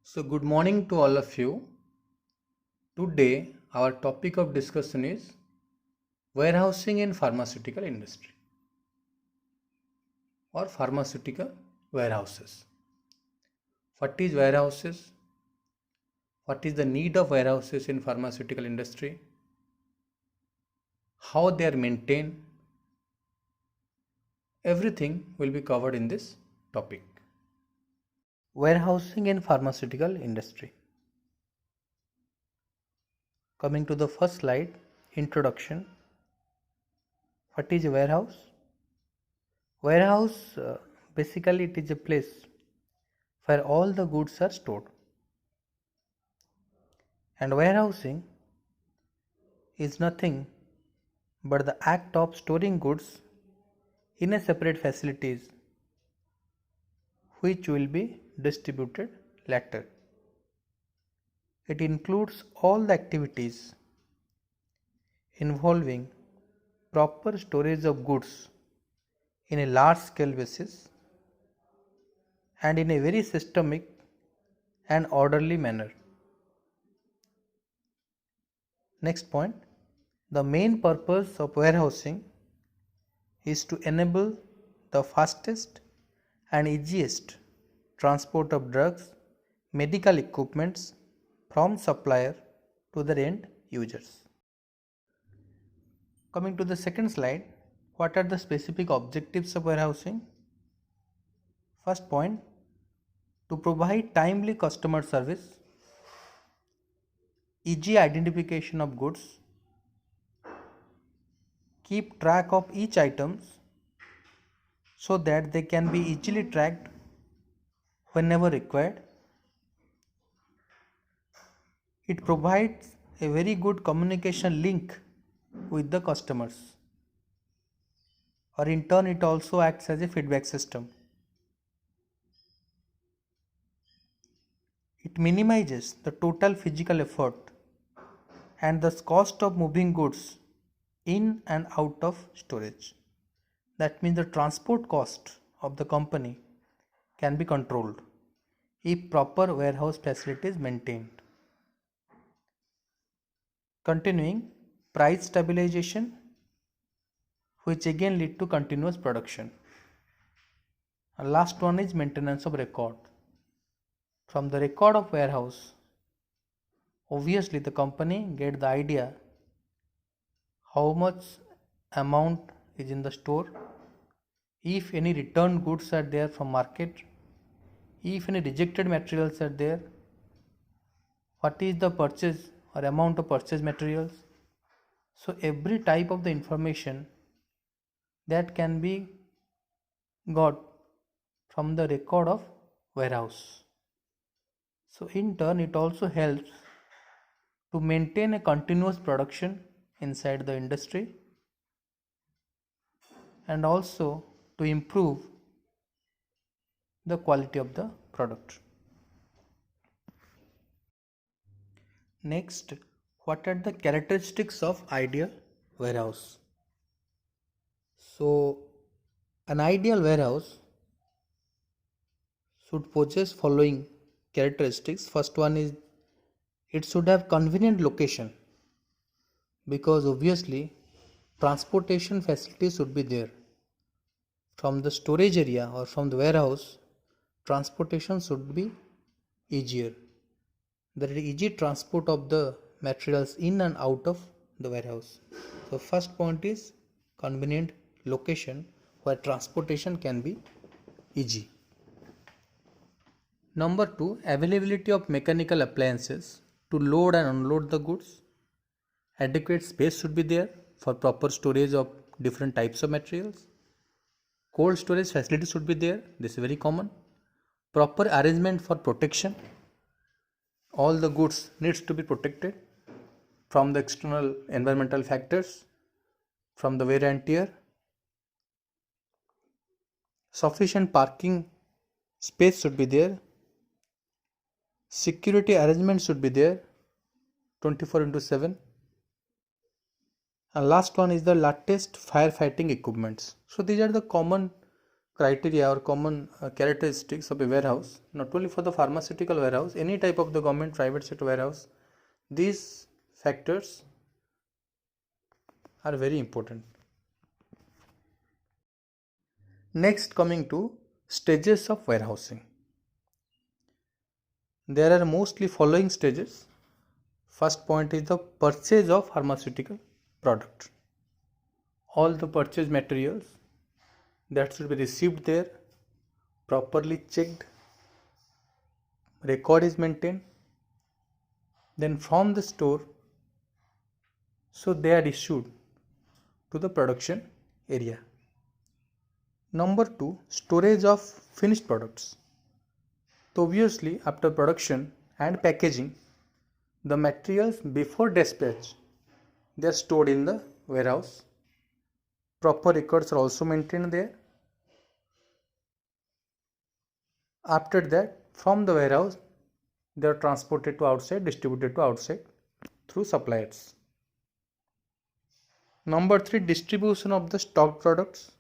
So, good morning to all of you. Today, our topic of discussion is warehousing in pharmaceutical industry or pharmaceutical warehouses. What is warehouses? What is the need of warehouses in pharmaceutical industry? How they are maintained? Everything will be covered in this topic. Warehousing in pharmaceutical industry. Coming to the first slide, introduction. What is a warehouse? Warehouse basically it is a place where all the goods are stored. And warehousing is nothing but the act of storing goods in a separate facilities which will be distributed later. It includes all the activities involving proper storage of goods in a large scale basis and in a very systemic and orderly manner. Next point, the main purpose of warehousing is to enable the fastest and easiest transport of drugs, medical equipments from supplier to the end users. Coming to the second slide, what are the specific objectives of warehousing? First point, to provide timely customer service, easy identification of goods, keep track of each items so that they can be easily tracked whenever required. It provides a very good communication link with the customers, or in turn it also acts as a feedback system. It minimizes the total physical effort and the cost of moving goods in and out of storage. That means the transport cost of the company can be controlled if proper warehouse facility is maintained. Continuing, price stabilization, which again lead to continuous production. And last one is maintenance of record. From the record of warehouse, obviously the company get the idea how much amount is in the store, if any returned goods are there from market, if any rejected materials are there, what is the purchase or amount of purchase materials. So every type of the information that can be got from the record of warehouse. So in turn it also helps to maintain a continuous production inside the industry and also to improve the quality of the product. Next, what are the characteristics of ideal warehouse? So, an ideal warehouse should possess following characteristics. First one is it should have convenient location, because obviously transportation facilities should be there. From the storage area or from the warehouse, transportation should be easier. There is easy transport of the materials in and out of the warehouse. So first point is convenient location where transportation can be easy. Number two, availability of mechanical appliances to load and unload the goods. Adequate space should be there for proper storage of different types of materials. Cold storage facility should be there. This is very common. Proper arrangement for protection. All the goods needs to be protected from the external environmental factors, from the wear and tear. Sufficient parking space should be there. Security arrangement should be there 24/7. And last one is the latest firefighting equipments. So these are the common criteria or common characteristics of a warehouse, not only for the pharmaceutical warehouse, any type of the government private sector warehouse, these factors are very important. Next, coming to stages of warehousing. There are mostly following stages. First point is the purchase of pharmaceutical product. All the purchase materials that should be received there, properly checked, record is maintained. Then from the store, so they are issued to the production area. Number 2, storage of finished products. So obviously after production and packaging, the materials before dispatch, they are stored in the warehouse. Proper records are also maintained there. After that, from the warehouse, they are transported to outside, distributed to outside through suppliers. Number 3, distribution of the stock products.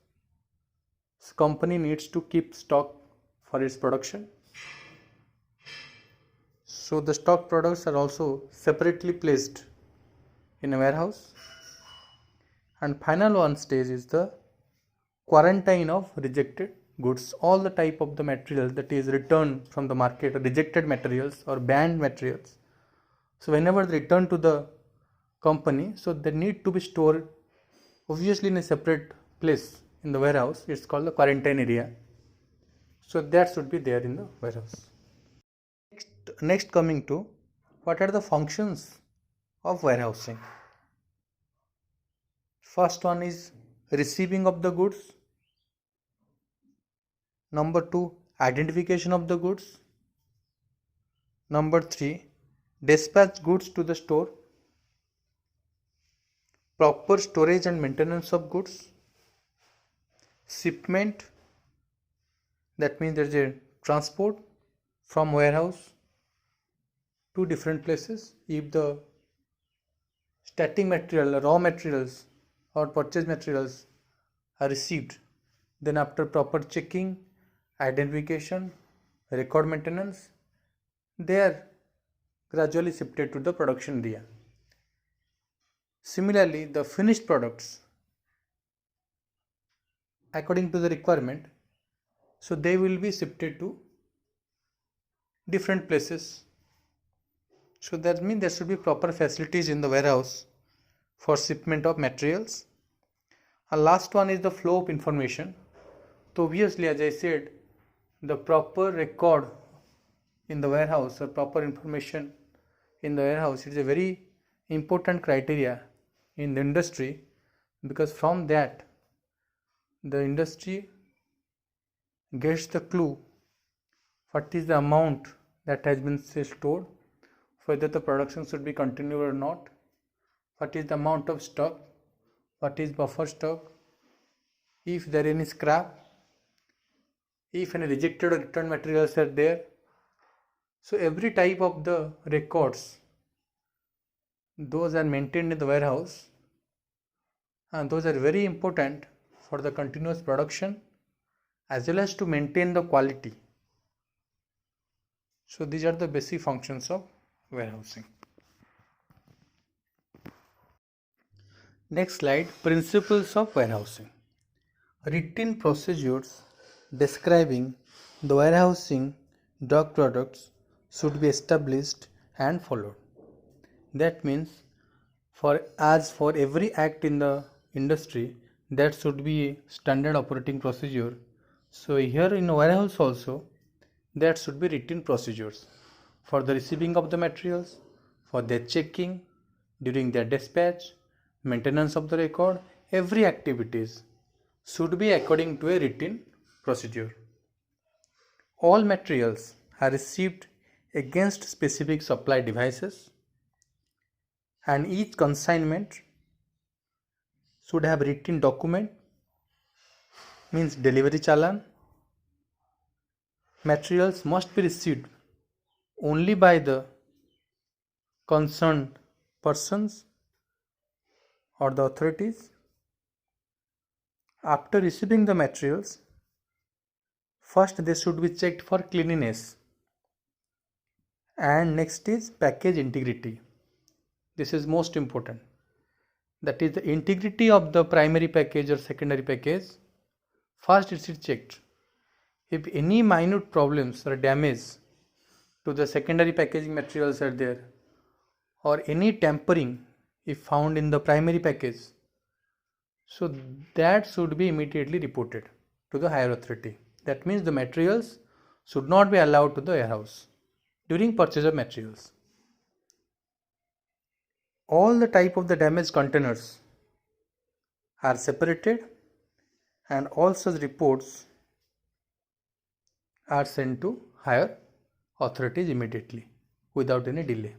So company needs to keep stock for its production. So the stock products are also separately placed in a warehouse. And final one stage is the quarantine of rejected goods. All the type of the material that is returned from the market, rejected materials or banned materials. So whenever they return to the company, so they need to be stored obviously in a separate place in the warehouse. It's called the quarantine area. So that should be there in the warehouse. Next coming to what are the functions of warehousing. First one is receiving of the goods. Number 2, identification of the goods. Number 3, dispatch goods to the store. Proper storage and maintenance of goods. Shipment, that means there is a transport from warehouse to different places. If the static material, raw materials or purchase materials are received, then after proper checking, identification, record maintenance, they are gradually shifted to the production area. Similarly, the finished products, according to the requirement, so they will be shifted to different places. So that means there should be proper facilities in the warehouse for shipment of materials. And last one is the flow of information. So obviously, as I said, the proper record in the warehouse or proper information in the warehouse is a very important criteria in the industry, because from that the industry gets the clue what is the amount that has been stored, whether the production should be continued or not, what is the amount of stock, what is buffer stock, if there is any scrap, if any rejected or returned materials are there. So every type of the records, those are maintained in the warehouse, and those are very important for the continuous production as well as to maintain the quality. So these are the basic functions of warehousing. Next slide, principles of warehousing. Written procedures describing the warehousing drug products should be established and followed. That means for every act in the industry, that should be standard operating procedure. So here in a warehouse also, that should be written procedures for the receiving of the materials, for their checking, during their dispatch, maintenance of the record. Every activities should be according to a written procedure. All materials are received against specific supply devices, and each consignment should have written document, means delivery challan. Materials must be received only by the concerned persons or the authorities. After receiving the materials, First, they should be checked for cleanliness, and next is package integrity. This is most important. That is the integrity of the primary package or secondary package. First, it is checked. If any minute problems or damage to the secondary packaging materials are there, or any tampering if found in the primary package, so that should be immediately reported to the higher authority. That means the materials should not be allowed to the warehouse during purchase of materials. All the type of the damaged containers are separated, and all such reports are sent to higher authorities immediately without any delay.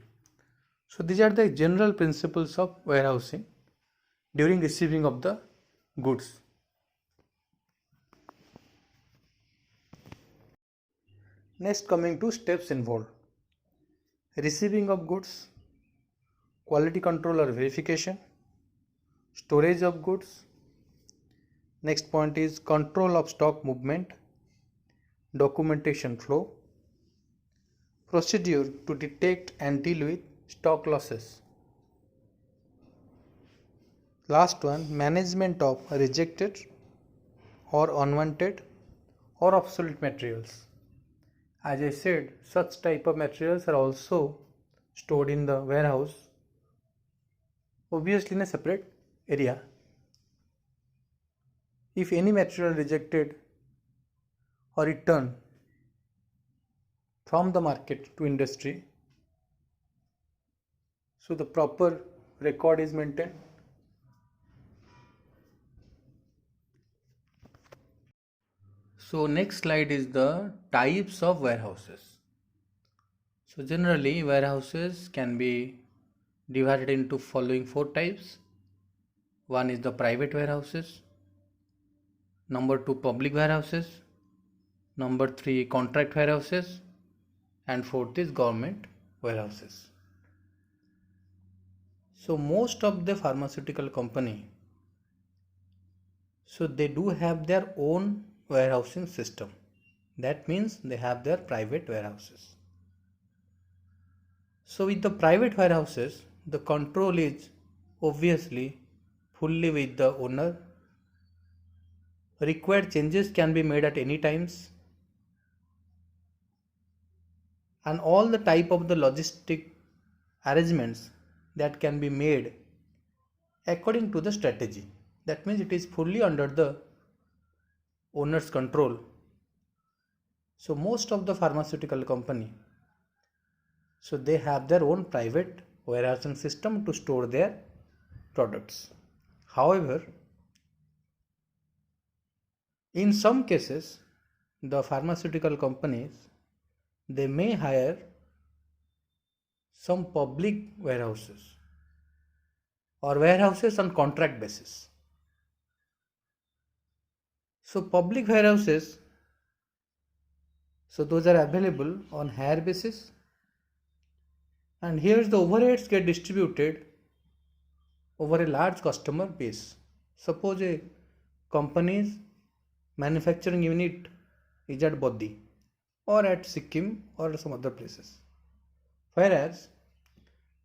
So these are the general principles of warehousing during receiving of the goods. Next, coming to steps involved: receiving of goods, quality control or verification, storage of goods. Next point is control of stock movement, documentation flow, procedure to detect and deal with stock losses. Last one, management of rejected or unwanted or obsolete materials. As I said, such type of materials are also stored in the warehouse, obviously in a separate area. If any material rejected or returned from the market to industry, so the proper record is maintained. So next slide is the types of warehouses. So generally warehouses can be divided into following 4 types. One is the private warehouses, number 2 public warehouses, number 3 contract warehouses, and 4th is government warehouses. So most of the pharmaceutical company, so they do have their own warehousing system. That means they have their private warehouses. So with the private warehouses, the control is obviously fully with the owner. Required changes can be made at any times, and all the type of the logistic arrangements that can be made according to the strategy. That means it is fully under the owner's control. So most of the pharmaceutical company, so they have their own private warehousing system to store their products. However, in some cases, the pharmaceutical companies, they may hire some public warehouses or warehouses on contract basis. So public warehouses, so those are available on hire basis, and here the overheads get distributed over a large customer base. Suppose a company's manufacturing unit is at Bodhi or at Sikkim or some other places, whereas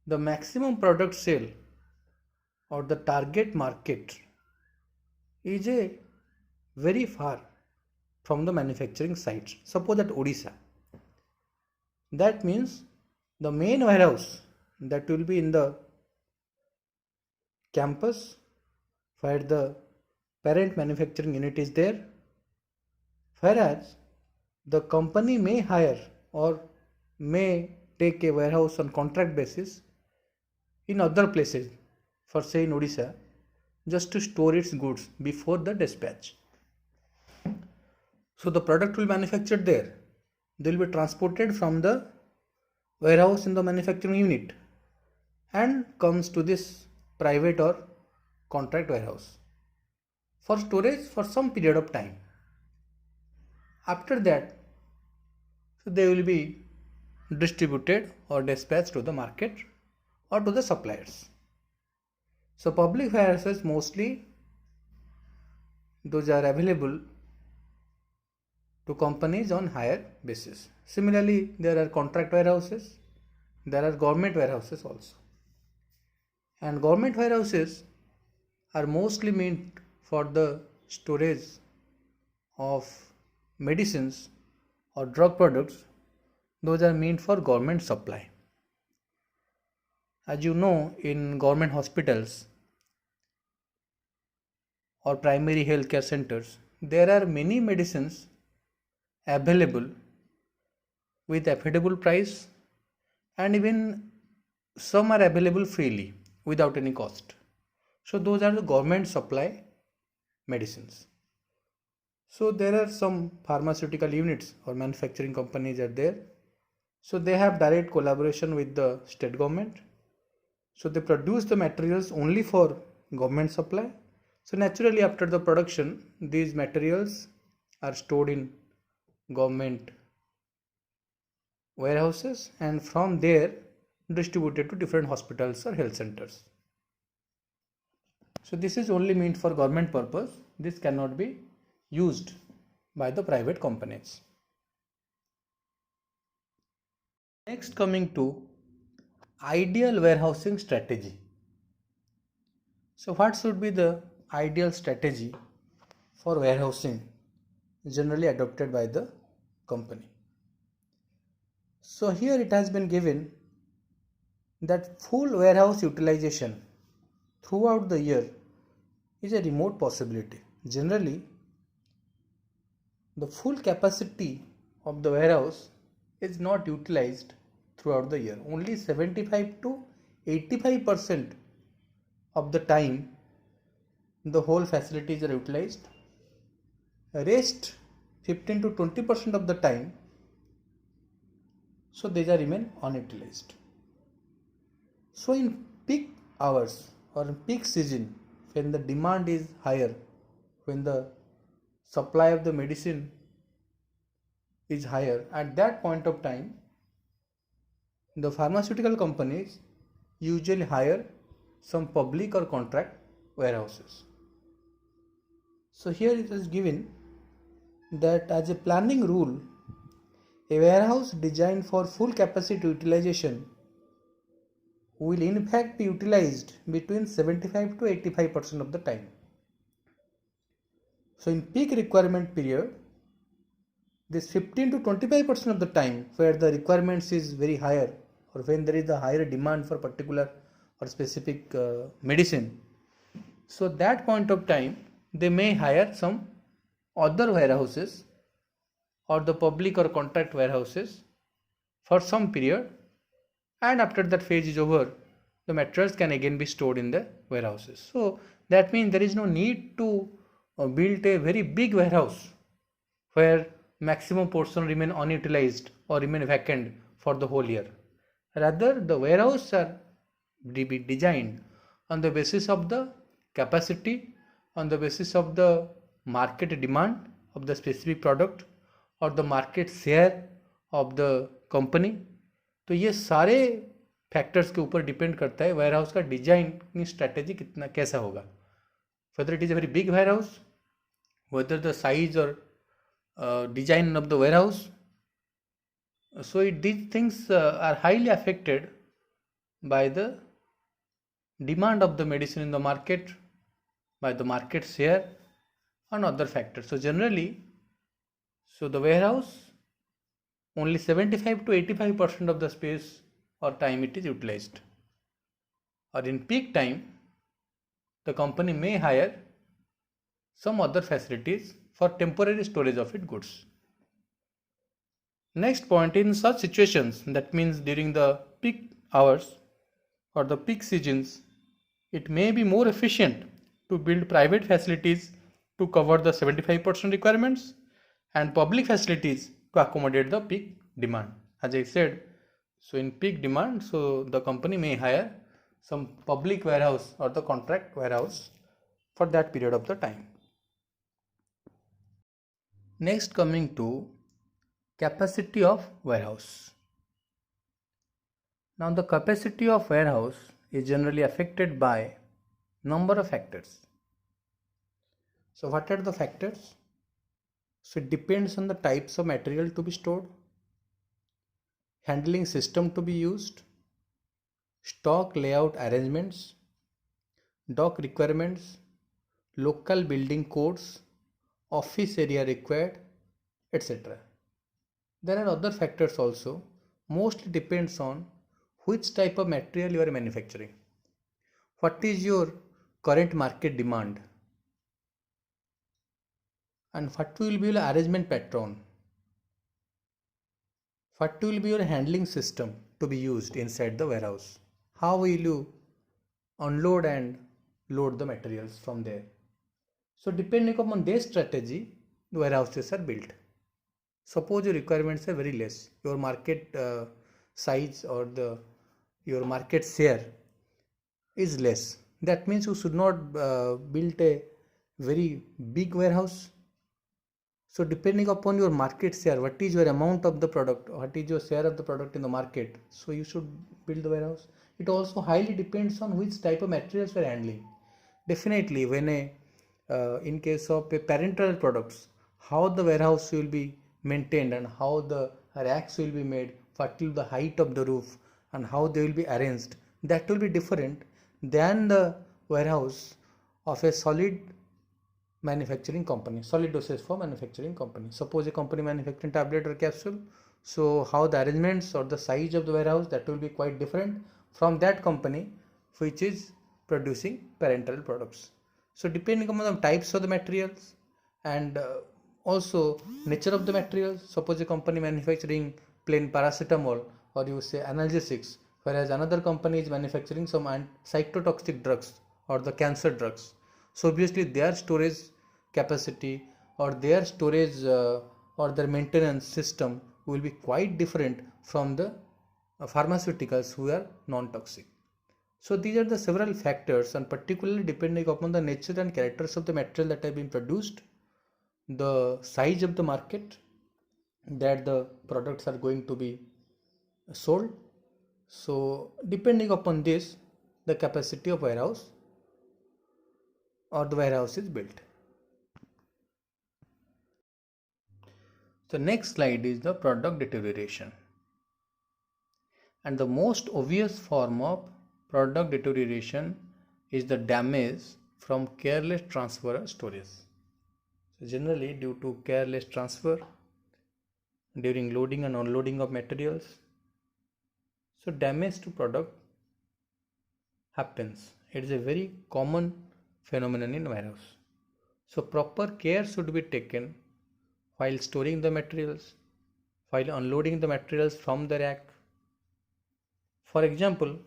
the maximum product sale or the target market is a very far from the manufacturing site. Suppose at Odisha. That means the main warehouse that will be in the campus where the parent manufacturing unit is there, whereas the company may hire or may take a warehouse on contract basis in other places, for say in Odisha, just to store its goods before the dispatch. So the product will be manufactured there. They will be transported from the warehouse in the manufacturing unit and comes to this private or contract warehouse for storage for some period of time. After that, so they will be distributed or dispatched to the market or to the suppliers. So public warehouses mostly those are available to companies on hire basis. Similarly, there are contract warehouses, there are government warehouses also. And government warehouses are mostly meant for the storage of medicines or drug products. Those are meant for government supply. As you know, in government hospitals or primary healthcare centers, there are many medicines available with affordable price, and even some are available freely without any cost. So those are the government supply medicines. So there are some pharmaceutical units or manufacturing companies are there. So they have direct collaboration with the state government. So they produce the materials only for government supply. So naturally after the production, these materials are stored in government warehouses and from there distributed to different hospitals or health centers. So this is only meant for government purpose. This cannot be used by the private companies. Next, coming to ideal warehousing strategy. So what should be the ideal strategy for warehousing generally adopted by the company? So here it has been given that full warehouse utilization throughout the year is a remote possibility. Generally, the full capacity of the warehouse is not utilized throughout the year. Only 75 to 85% of the time the whole facilities are utilized. Rest 15 to 20% of the time, so these are remain unutilized. So in peak hours or in peak season, when the demand is higher, when the supply of the medicine is higher, at that point of time the pharmaceutical companies usually hire some public or contract warehouses. So here it is given that as a planning rule, a warehouse designed for full capacity utilization will in fact be utilized between 75 to 85% of the time. So in peak requirement period, this 15 to 25% of the time where the requirements is very higher or when there is a higher demand for particular or specific medicine, so that point of time they may hire some other warehouses or the public or contract warehouses for some period, and after that phase is over, the materials can again be stored in the warehouses. So that means there is no need to build a very big warehouse where maximum portion remain unutilized or remain vacant for the whole year. Rather, the warehouse are be designed on the basis of the capacity, on the basis of the market demand of the specific product और the market share of the company. तो ये सारे factors के ऊपर depend करता है warehouse का design strategy कितना कैसा होगा. Whether it is a very big warehouse, whether the size और design of the warehouse. So these things are highly affected by the demand of the medicine in the market, by the market share and other factors. So generally, so the warehouse only 75 to 85% of the space or time it is utilized. Or in peak time, the company may hire some other facilities for temporary storage of its goods. Next point, in such situations, that means during the peak hours or the peak seasons, it may be more efficient to build private facilities to cover the 75% requirements and public facilities to accommodate the peak demand. As I said, so in peak demand, so the company may hire some public warehouse or the contract warehouse for that period of the time. Next, coming to capacity of warehouse. Now the capacity of warehouse is generally affected by number of factors. So what are the factors? So it depends on the types of material to be stored, handling system to be used, stock layout arrangements, dock requirements, local building codes, office area required, etc. There are other factors also. Mostly depends on which type of material you are manufacturing. What is your current market demand? And what will be your arrangement pattern? What will be your handling system to be used inside the warehouse? How will you unload and load the materials from there? So depending upon their strategy, the warehouses are built. Suppose your requirements are very less, your market size or your market share is less. That means you should not build a very big warehouse. So depending upon your market share, what is your amount of the product, what is your share of the product in the market, so you should build the warehouse. It also highly depends on which type of materials you are handling. Definitely when in case of a parental products, how the warehouse will be maintained and how the racks will be made, what will be the height of the roof and how they will be arranged, that will be different than the warehouse of a solid manufacturing company, solid dosage for manufacturing company. Suppose a company manufacturing tablet or capsule, so how the arrangements or the size of the warehouse, that will be quite different from that company which is producing parenteral products. So depending upon the types of the materials and also nature of the materials, suppose a company manufacturing plain paracetamol or you say analgesics, whereas another company is manufacturing some cytotoxic drugs or the cancer drugs. So obviously their storage capacity or their storage or their maintenance system will be quite different from the pharmaceuticals who are non-toxic. So these are the several factors, and particularly depending upon the nature and characters of the material that have been produced, the size of the market that the products are going to be sold. So depending upon this, the capacity of warehouse or the warehouse is built. The next slide is the product deterioration. And the most obvious form of product deterioration is the damage from careless transfer or storage. So generally due to careless transfer during loading and unloading of materials, so damage to product happens. It is a very common phenomenon in warehouse. So proper care should be taken while storing the materials, while unloading the materials from the rack. For example,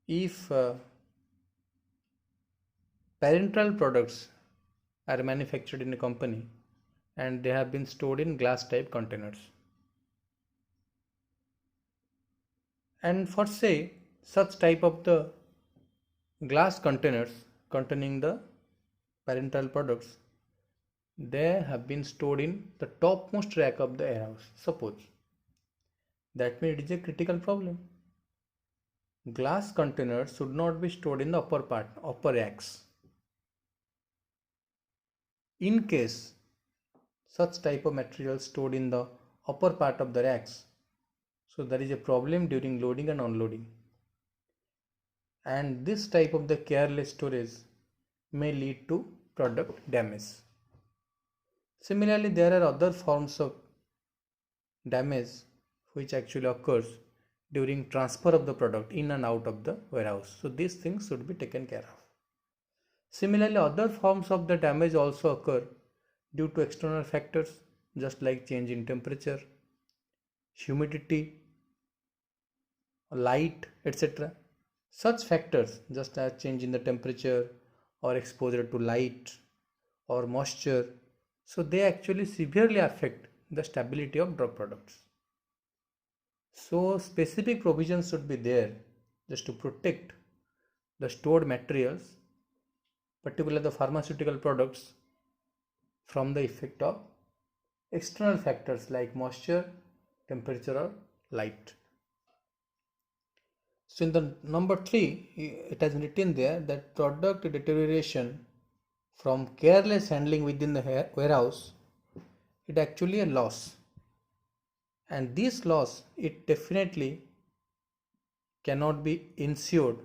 if parenteral products are manufactured in a company and they have been stored in glass type containers, and for say such type of the glass containers containing the parenteral products, they have been stored in the topmost rack of the warehouse, suppose, that means it is a critical problem. Glass containers should not be stored in the upper part, upper racks. In case such type of material stored in the upper part of the racks, so there is a problem during loading and unloading, and this type of the careless storage may lead to product damage. Similarly, there are other forms of damage which actually occurs during transfer of the product in and out of the warehouse. So these things should be taken care of. Similarly, other forms of the damage also occur due to external factors just like change in temperature, humidity, light, etc. Such factors just as change in the temperature or exposure to light or moisture, so they actually severely affect the stability of drug products. So specific provisions should be there just to protect the stored materials, particularly the pharmaceutical products, from the effect of external factors like moisture, temperature or light. So in the number 3, it has written there that product deterioration from careless handling within the warehouse it actually a loss, and this loss it definitely cannot be insured,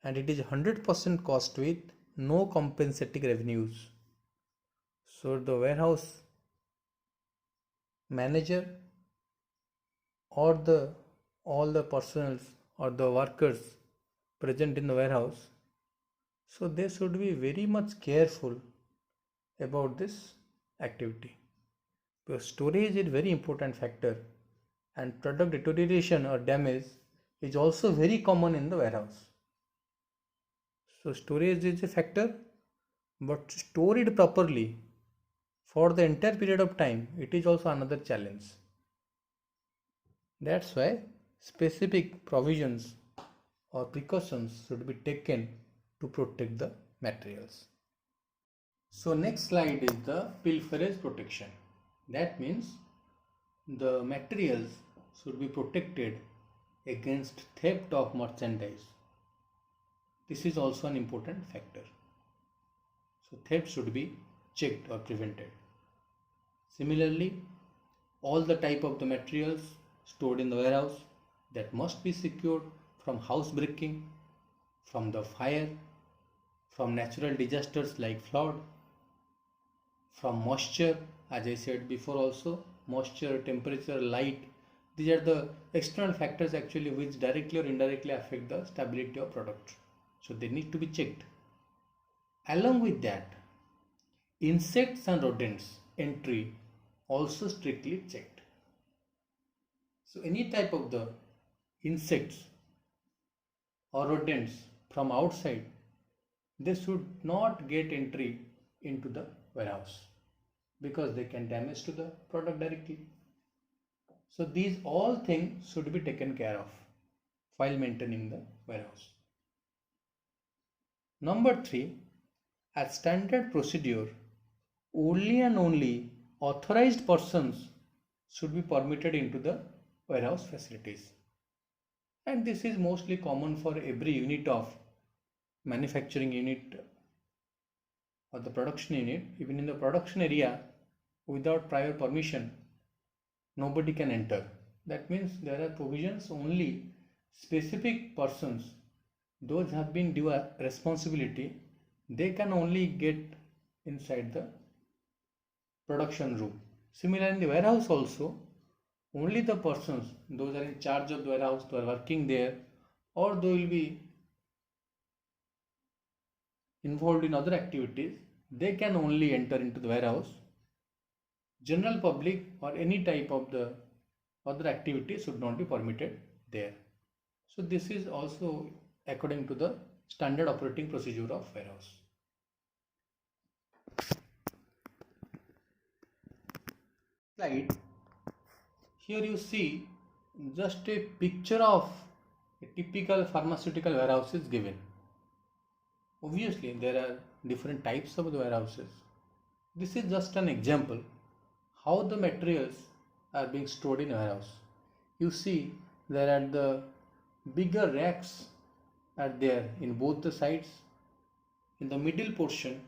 and it is 100% cost with no compensating revenues. So the warehouse manager or the all the personnel or the workers present in the warehouse, so they should be very much careful about this activity, because storage is very important factor, and product deterioration or damage is also very common in the warehouse. So storage is a factor, but store it properly for the entire period of time, it is also another challenge. That's why specific provisions or precautions should be taken to protect the materials. So next slide is the pilferage protection. That means the materials should be protected against theft of merchandise. This is also an important factor. So theft should be checked or prevented. Similarly, all the type of the materials stored in the warehouse that must be secured from housebreaking, from the fire, from natural disasters like flood, from moisture, as I said before also, moisture, temperature, light, these are the external factors actually which directly or indirectly affect the stability of product. So they need to be checked. Along with that, insects and rodents entry also strictly checked. So any type of the insects or rodents from outside, they should not get entry into the warehouse because they can damage to the product directly. So these all things should be taken care of while maintaining the warehouse. Number 3, as standard procedure, only and only authorized persons should be permitted into the warehouse facilities. And this is mostly common for every unit of manufacturing unit or the production unit. Even in the production area, without prior permission, nobody can enter. That means there are provisions only specific persons, those have been due a responsibility, they can only get inside the production room. Similarly, in the warehouse also, only the persons, those are in charge of the warehouse, those are working there, or they will be involved in other activities, they can only enter into the warehouse. General public or any type of the other activities should not be permitted there. So this is also according to the standard operating procedure of warehouse. Slide. Here you see just a picture of a typical pharmaceutical warehouse is given. Obviously there are different types of the warehouses. This is just an example how the materials are being stored in a warehouse. You see there are the bigger racks are there in both the sides. In the middle portion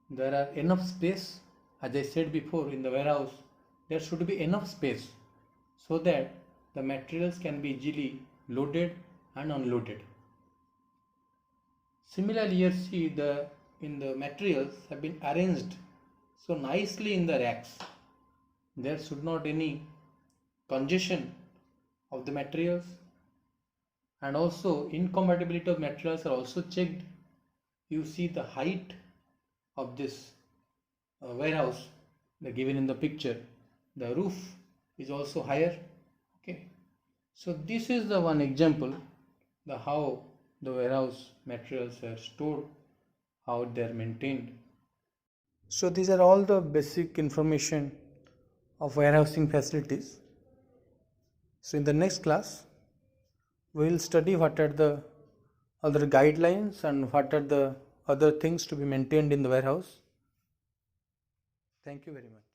there are enough space. As I said before, in the warehouse there should be enough space so that the materials can be easily loaded and unloaded. Similarly, here see the materials have been arranged so nicely in the racks. There should not any congestion of the materials, and also incompatibility of materials are also checked. You see the height of this warehouse given in the picture. The roof is also higher. Okay, so this is the one example the how the warehouse materials are stored, how they are maintained. So these are all the basic information of warehousing facilities. So in the next class we will study what are the other guidelines and what are the other things to be maintained in the warehouse. Thank you very much.